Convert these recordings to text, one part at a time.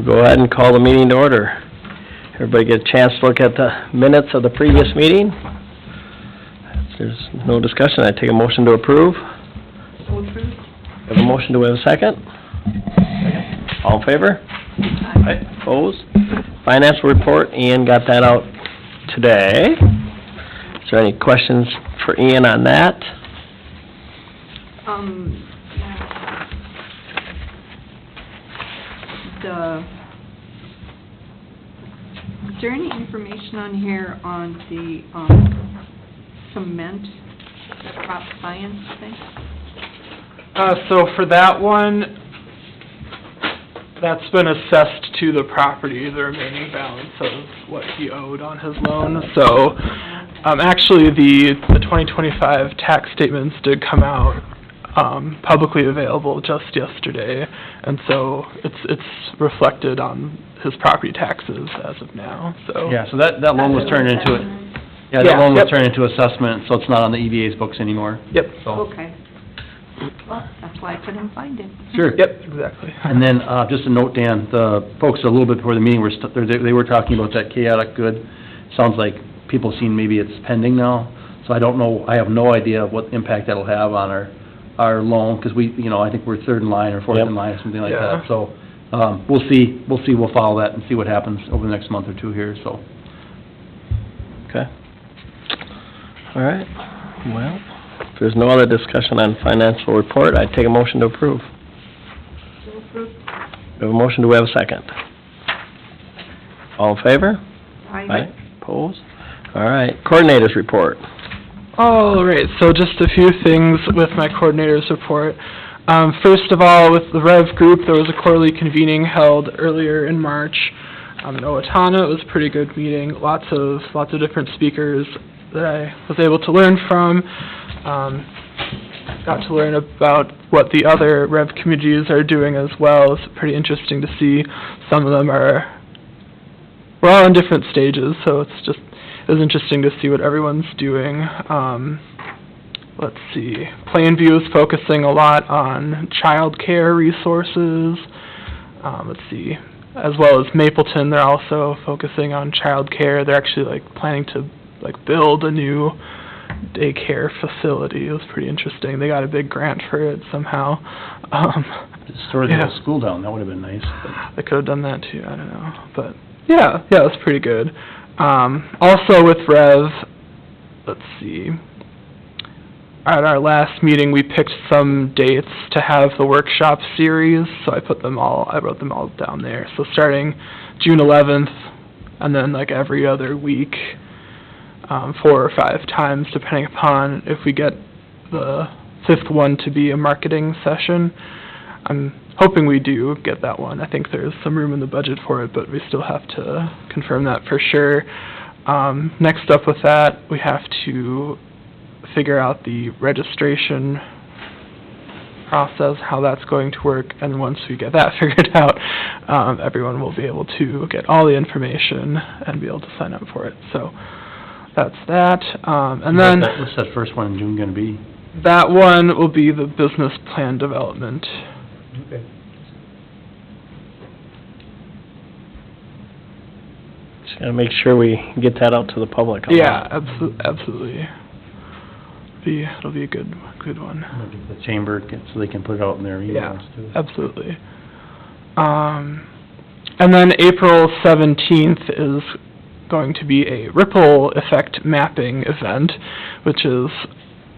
go ahead and call the meeting to order. Everybody get a chance to look at the minutes of the previous meeting? If there's no discussion, I take a motion to approve. Have a motion, do we have a second? Second. All in favor? Aye. Opposed? Financial report, Ian got that out today. Is there any questions for Ian on that? Is there any information on here on the cement, the crop science thing? So for that one, that's been assessed to the property, the remaining balance of what he owed on his loan. So actually the 2025 tax statements did come out publicly available just yesterday, and so it's reflected on his property taxes as of now. So yeah, so that loan was turned into it. Yeah, that loan was turned into assessment, so it's not on the EDA's books anymore. Yep. So. Okay. Well, that's why I couldn't find it. Sure. Yep, exactly. And then just a note, Dan, the folks a little bit before the meeting were they were talking about that chaotic good. Sounds like people seen maybe it's pending now. So I don't know. I have no idea what impact that'll have on our loan, because we, I think we're third in line or fourth in line or something like that. So we'll see. We'll follow that and see what happens over the next month or two here. So. Okay. All right. Well, if there's no other discussion on financial report, I'd take a motion to approve. We have a motion. Do we have a second? All in favor? Aye. Opposed? All right. Coordinators report. All right, so just a few things with my coordinator's report. First of all, with the Rev group, there was a quarterly convening held earlier in March in Owatonna. It was a pretty good meeting. Lots of different speakers that I was able to learn from. Got to learn about what the other Rev communities are doing as well. It's pretty interesting to see. Some of them we're all in different stages, so it was interesting to see what everyone's doing. Let's see. Plainview is focusing a lot on child care resources. Let's see. As well as Mapleton, they're also focusing on child care. They're actually planning to build a new daycare facility. It was pretty interesting. They got a big grant for it somehow. Just tore the whole school down. That would have been nice. They could have done that too. I don't know, but yeah, it was pretty good. Also with Rev, let's see, at our last meeting we picked some dates to have the workshop series, so I wrote them all down there. So starting June 11th, and then every other week, 4 or 5 times, depending upon if we get the 5th one to be a marketing session. I'm hoping we do get that one. I think there's some room in the budget for it, but we still have to confirm that for sure. Next up with that, we have to figure out the registration process, how that's going to work, and once we get that figured out, everyone will be able to get all the information and be able to sign up for it. So that's that. And then what's that first one in June going to be? That one will be the business plan development. Okay. Just gotta make sure we get that out to the public. Yeah, absolutely. It'll be a good one. The chamber, so they can put it out in their emails too. Yeah, absolutely. And then April 17th is going to be a ripple effect mapping event, which is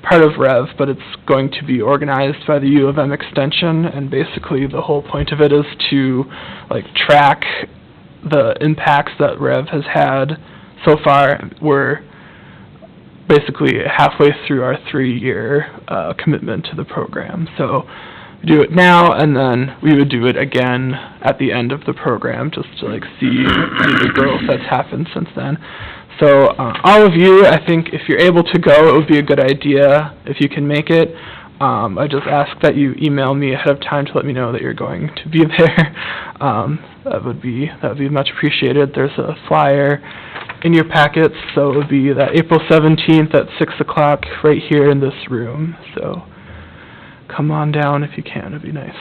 part of Rev, but it's going to be organized by the U of M Extension, and basically the whole point of it is to track the impacts that Rev has had so far. We're basically halfway through our 3-year commitment to the program. So we do it now, and then we would do it again at the end of the program, just to see the growth that's happened since then. So all of you, I think if you're able to go, it would be a good idea if you can make it. I just ask that you email me ahead of time to let me know that you're going to be there. That would be much appreciated. There's a flyer in your packets, so it would be that April 17th at 6 o'clock right here in this room. So come on down if you can. It'd be nice.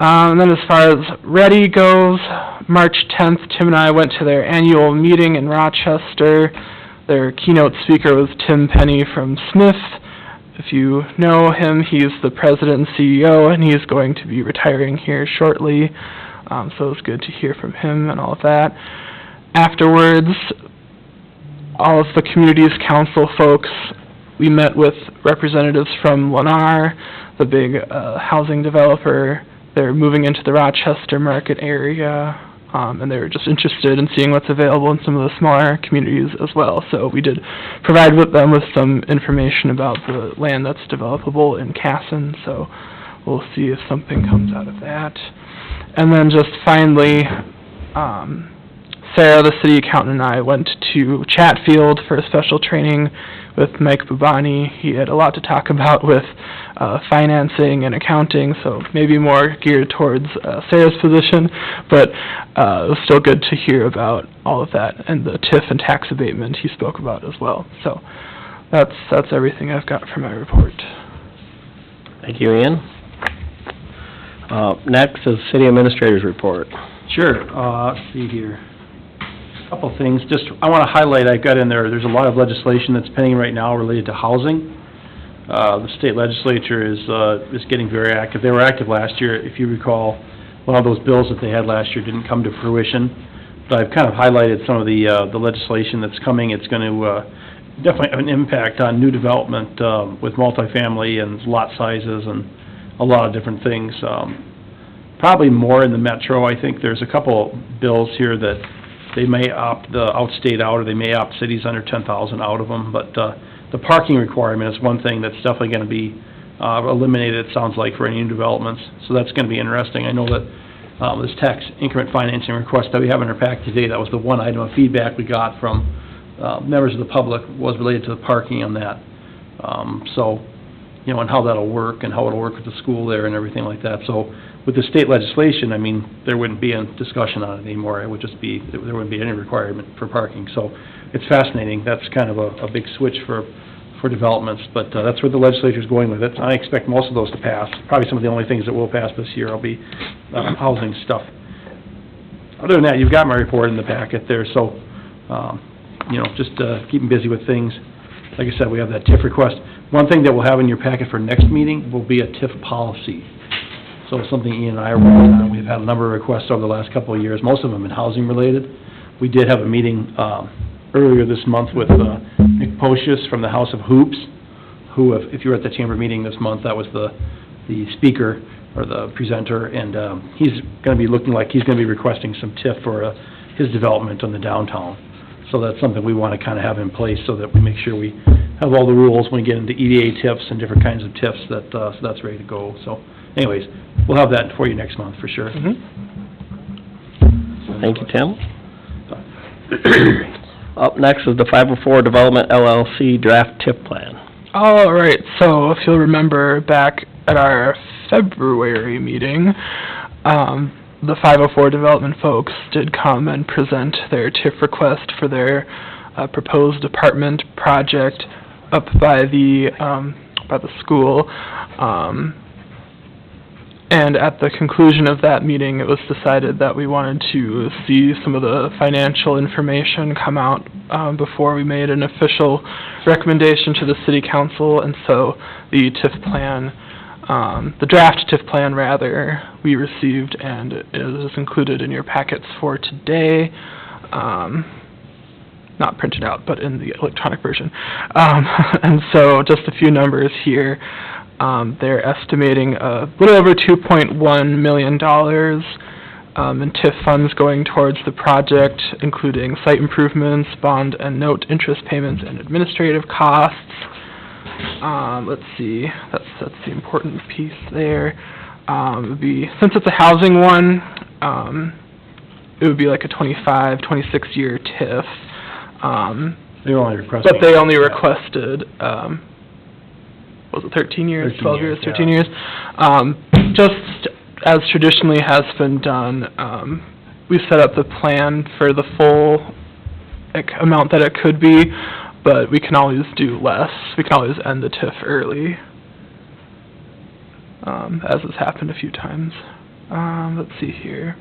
And then as far as Ready goes, March 10th, Tim and I went to their annual meeting in Rochester. Their keynote speaker was Tim Penny from Smith. If you know him, he's the president and CEO, and he's going to be retiring here shortly. So it was good to hear from him and all of that. Afterwards, all of the community's council folks, we met with representatives from Lennar, the big housing developer. They're moving into the Rochester market area, and they were just interested in seeing what's available in some of the smaller communities as well. So we did provide them with some information about the land that's developable in Casson, so we'll see if something comes out of that. And then just finally, Sarah, the city accountant, and I went to Chatfield for a special training with Mike Bubani. He had a lot to talk about with financing and accounting, so maybe more geared towards Sarah's position, but it was still good to hear about all of that, and the TIF and tax abatement he spoke about as well. So that's everything I've got for my report. Thank you, Ian. Next is City Administrator's Report. Sure, let's see here. Couple things, just, I want to highlight, I've got in there's a lot of legislation that's pending right now related to housing. The state legislature is getting very active. They were active last year. If you recall, one of those bills that they had last year didn't come to fruition. But I've kind of highlighted some of the legislation that's coming. It's going to definitely have an impact on new development with multifamily and lot sizes and a lot of different things. Probably more in the metro. I think there's a couple bills here that they may opt the outstate out, or they may opt cities under 10,000 out of them. But the parking requirement is one thing that's definitely going to be eliminated, it sounds like, for any new developments. So that's going to be interesting. I know that this tax increment financing request that we have in our pack today, that was the one item of feedback we got from members of the public, was related to the parking on that. So, you know, and how that'll work and how it'll work with the school there and everything like that. So with the state legislation, I mean, there wouldn't be a discussion on it anymore. It would just be, there wouldn't be any requirement for parking. So it's fascinating. That's kind of a big switch for developments, but that's where the legislature's going with it. I expect most of those to pass. Probably some of the only things that will pass this year will be housing stuff. Other than that, you've got my report in the packet there, so, you know, just keeping busy with things. Like I said, we have that TIF request. One thing that we'll have in your packet for next meeting will be a TIF policy. So something Ian and I are working on. We've had a number of requests over the last couple of years, most of them in housing related. We did have a meeting earlier this month with Nick Pocius from the House of Hoops, who, if you were at the chamber meeting this month, that was the speaker or the presenter, and he's going to be looking like he's going to be requesting some TIF for his development on the downtown. So that's something we want to kind of have in place so that we make sure we have all the rules when we get into EDA TIFs and different kinds of TIFs, that so that's ready to go. So anyways, we'll have that for you next month for sure. Mm-hmm. Thank you, Tim. Up next is the 504 Development LLC draft TIF plan. All right, so if you'll remember back at our February meeting, the 504 Development folks did come and present their TIF request for their proposed apartment project up by the school. And at the conclusion of that meeting, it was decided that we wanted to see some of the financial information come out before we made an official recommendation to the city council. And so the TIF plan, the draft TIF plan rather, we received, and it is included in your packets for today. Not printed out, but in the electronic version. And so just a few numbers here. They're estimating a little over $2.1 million in TIF funds going towards the project, including site improvements, bond and note interest payments, and administrative costs. Let's see, that's the important piece there. It would be, since it's a housing one, it would be like a 26-year TIF. They only requested. But they only requested, was it 13 years, 12 years, 13 years? Just as traditionally has been done, we set up the plan for the full amount that it could be, but we can always do less. We can always end the TIF early, as has happened a few times. Let's see here.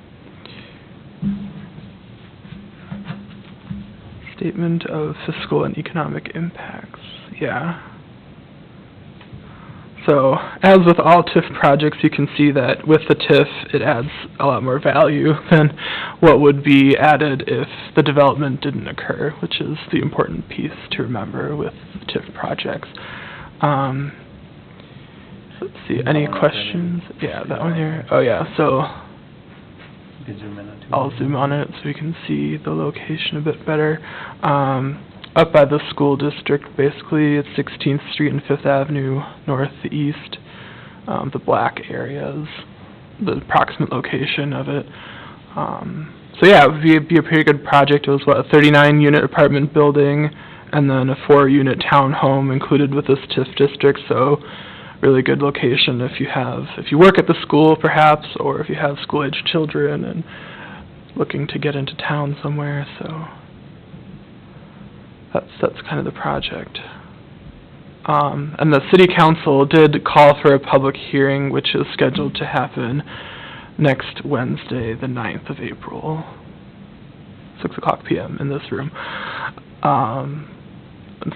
Statement of fiscal and economic impacts, yeah. So, as with all TIF projects, you can see that with the TIF, it adds a lot more value than what would be added if the development didn't occur, which is the important piece to remember with TIF projects. Let's see, any questions? Yeah, that one here. Oh yeah, so You can zoom in on two. I'll zoom on it so we can see the location a bit better. Up by the school district, basically, it's 16th Street and 5th Avenue northeast. The black areas, the approximate location of it. So yeah, it would be a pretty good project. It was, what, a 39-unit apartment building, and then a 4-unit townhome included with this TIF district, so really good location if you work at the school, perhaps, or if you have school-aged children and looking to get into town somewhere, so that's kind of the project. And the city council did call for a public hearing, which is scheduled to happen next Wednesday, the 9th of April, 6:00 p.m. in this room.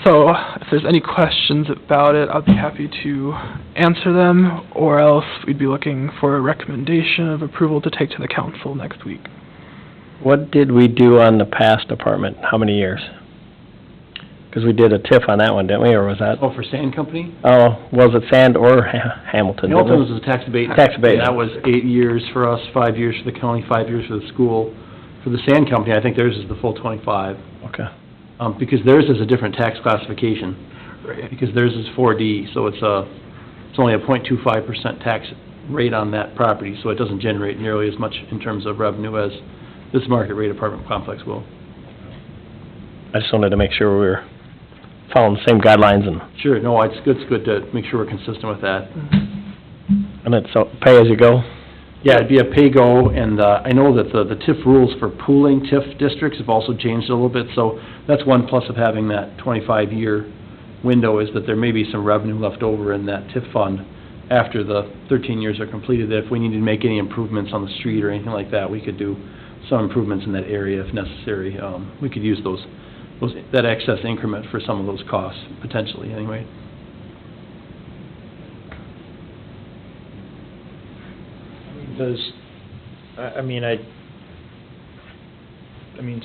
So, if there's any questions about it, I'll be happy to answer them, or else we'd be looking for a recommendation of approval to take to the council next week. What did we do on the past apartment? How many years? Because we did a TIF on that one, didn't we, or was that? Oh, for Sand Company? Oh, was it Sand or Hamilton? Hamilton was a tax abatement. Tax abatement. That was 8 years for us, 5 years for the county, 5 years for the school. For the Sand Company, I think theirs is the full 25. Okay. Because theirs is a different tax classification. Right. Because theirs is 4D, so it's only a 0.25% tax rate on that property, so it doesn't generate nearly as much in terms of revenue as this market rate apartment complex will. I just wanted to make sure we were following the same guidelines, and Sure, no, it's good to make sure we're consistent with that. it's pay as you go. Yeah, it'd be a pay-go, and I know that the TIF rules for pooling TIF districts have also changed a little bit, so that's one plus of having that 25-year window, is that there may be some revenue left over in that TIF fund after the 13 years are completed, that if we needed to make any improvements on the street or anything like that, we could do some improvements in that area if necessary. We could use that excess increment for some of those costs, potentially, anyway.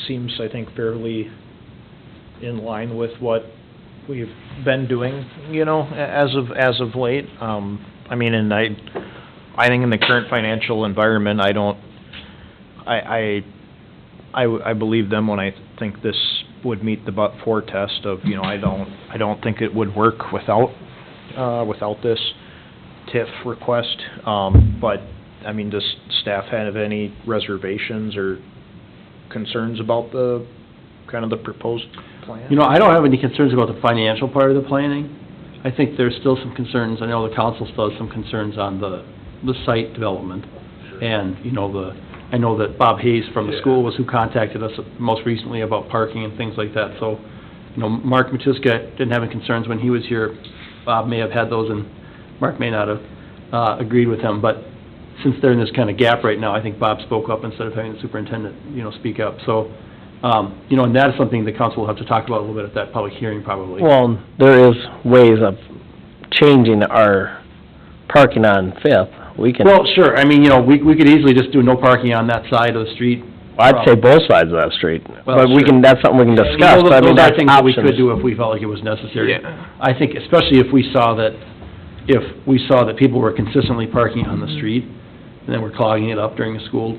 Seems, I think, fairly in line with what we've been doing, as of late. And I think in the current financial environment, I believe them when I think this would meet the but-for test of, I don't think it would work without this TIF request. But, does staff have any reservations or concerns about the proposed plan? I don't have any concerns about the financial part of the planning. I think there's still some concerns, I know the council still has some concerns on the site development. And, I know that Bob Hayes from the school was who contacted us most recently about parking and things like that. So, Mark Matuska didn't have any concerns when he was here. Bob may have had those, and Mark may not have agreed with him. But since they're in this kind of gap right now, I think Bob spoke up instead of having the superintendent, speak up. So, and that is something the council will have to talk about a little bit at that public hearing, probably. Well, there is ways of changing our parking on Fifth. We can. Well, sure. We could easily just do no parking on that side of the street. I'd say both sides of that street, Well, but we sure. can. That's something we can discuss. Those But are that's things that we options. could do if we felt like it was necessary. Yeah. I think especially if we saw that people were consistently parking on the street, and then we're clogging it up during the school,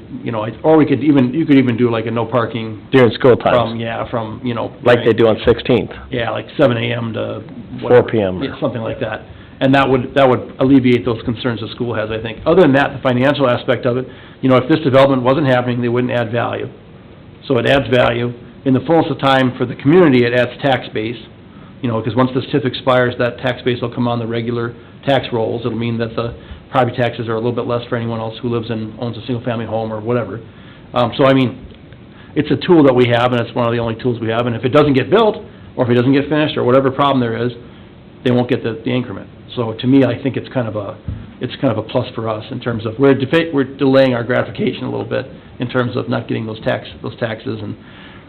or you could even do like a no parking during school times, from like they do on 16th. Yeah, like 7 a.m. to whatever. 4 p.m. Yeah, something like that. And that would alleviate those concerns the school has, I think. Other than that, the financial aspect of it, if this development wasn't happening, they wouldn't add value. So it adds value. In the fullness of time for the community, it adds tax base, because once this TIF expires, that tax base will come on the regular tax rolls. It'll mean that the property taxes are a little bit less for anyone else who owns a single-family home or whatever. It's a tool that we have, and it's one of the only tools we have. And if it doesn't get built, or if it doesn't get finished, or whatever problem there is, they won't get the increment. So to me, I think it's kind of it's kind of a plus for us in terms of, we're delaying our gratification a little bit in terms of not getting those taxes, and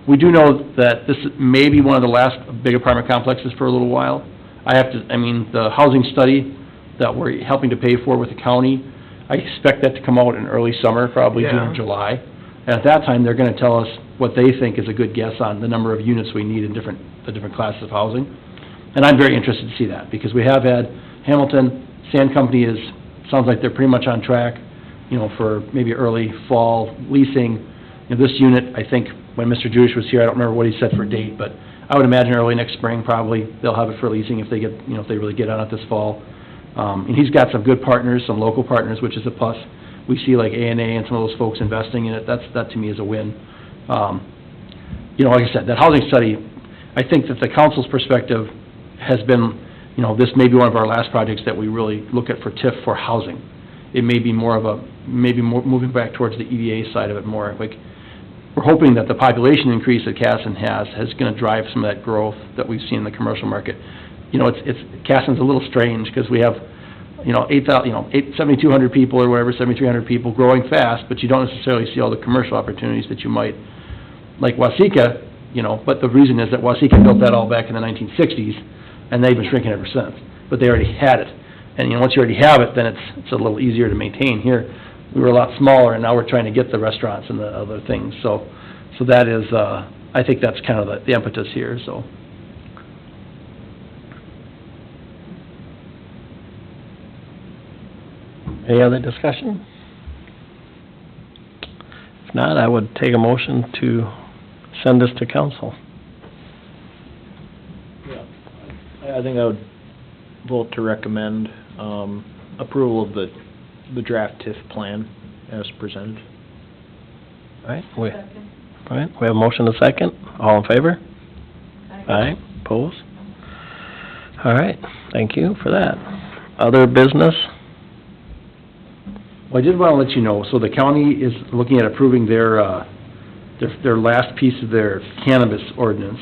we do know that this may be one of the last big apartment complexes for a little while. The housing study that we're helping to pay for with the county, I expect that to come out in early summer, probably June or July. And at that time, they're gonna tell us what they think is a good guess on the number of units we need in the different classes of housing. And I'm very interested to see that, because we have had Hamilton Sand Company sounds like they're pretty much on track, for maybe early fall leasing. This unit, I think, when Mr. Jewish was here, I don't remember what he said for a date, but I would imagine early next spring, probably, they'll have it for leasing if they get, if they really get on it this fall. And he's got some good partners, some local partners, which is a plus. We see like A&A and some of those folks investing in it. That to me is a win. Like I said, that housing study, I think that the council's perspective has been, this may be one of our last projects that we really look at for TIF for housing. It may be more moving back towards the EDA side of it more. Like, we're hoping that the population increase that Casson is going to drive some of that growth that we've seen in the commercial market. Casson's a little strange because we have, 7,200 people or whatever, 7,300 people growing fast, but you don't necessarily see all the commercial opportunities that you might, like Waseca, but the reason is that Waseca built that all back in the 1960s, and they've been shrinking ever since. But they already had it. And, once you already have it, then it's a little easier to maintain. Here, we were a lot smaller, and now we're trying to get the restaurants and the other things. So that is, I think that's kind of the impetus here, so. Any other discussion? If not, I would take a motion to send this to council. I think I would vote to recommend, approval of the draft TIF plan as presented. All right, we have a motion and a second. All in favor? Aye. Opposed? All right, thank you for that. Other business? Well, I did want to let you know, so the county is looking at approving their last piece of their cannabis ordinance,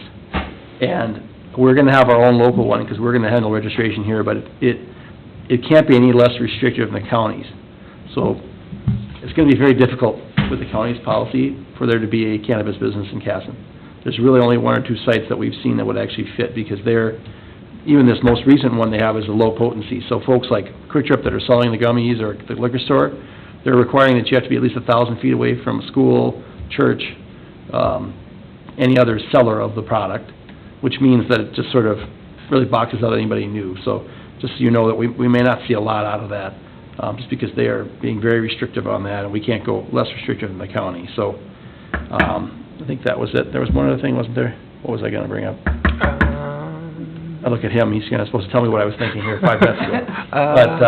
and we're going to have our own local one, because we're going to handle registration here, but it can't be any less restrictive than the counties. So it's going to be very difficult with the county's policy for there to be a cannabis business in Casson. There's really only one or two sites that we've seen that would actually fit, because even this most recent one they have is a low potency. So folks like Quick Trip that are selling the gummies or the liquor store, they're requiring that you have to be at least 1,000 feet away from a school, church, any other seller of the product, which means that it just sort of really boxes out anybody new. So just so you know that we may not see a lot out of that, just because they are being very restrictive on that, and we can't go less restrictive than the county. So I think that was it. There was one other thing, wasn't there? What was I going to bring up? I look at him, he's supposed to tell me what I was thinking here 5 minutes ago. But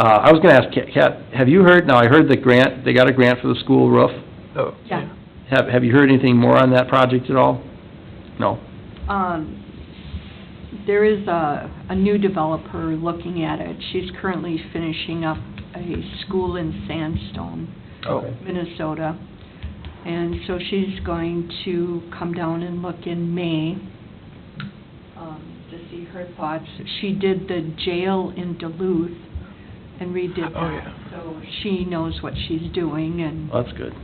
I was going to ask Kat, have you heard, now I heard the grant, they got a grant for the school roof. Oh, Yeah. Have you heard anything more on that project at all? No? There is a new developer looking at it. She's currently finishing up a school in Sandstone, Minnesota. And so she's going to come down and look in May to see her thoughts. She did the jail in Duluth and redid that. Oh, yeah. So she knows what she's doing and Well, that's good.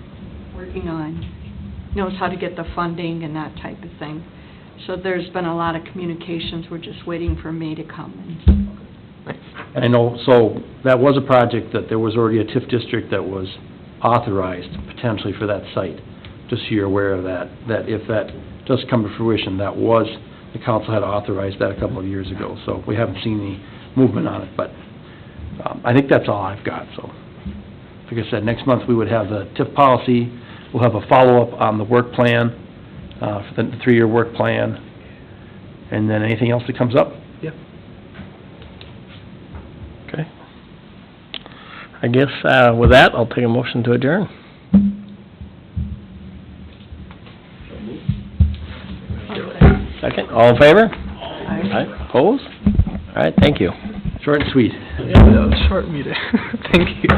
working on, knows how to get the funding and that type of thing. So there's been a lot of communications. We're just waiting for May to come. And I know, so that was a project that there was already a TIF district that was authorized potentially for that site. Just so you're aware of that if that does come to fruition, the council had authorized that a couple of years ago. So we haven't seen any movement on it, but I think that's all I've got. So, like I said, next month we would have the TIF policy. We'll have a follow-up on the work plan, for the 3-year work plan, and then anything else that comes up. Yep. Okay. I guess, with that, I'll take a motion to adjourn. Second, all in favor? Aye. Opposed? All right, thank you. Short and sweet. Yeah, that was a short meeting. Thank you.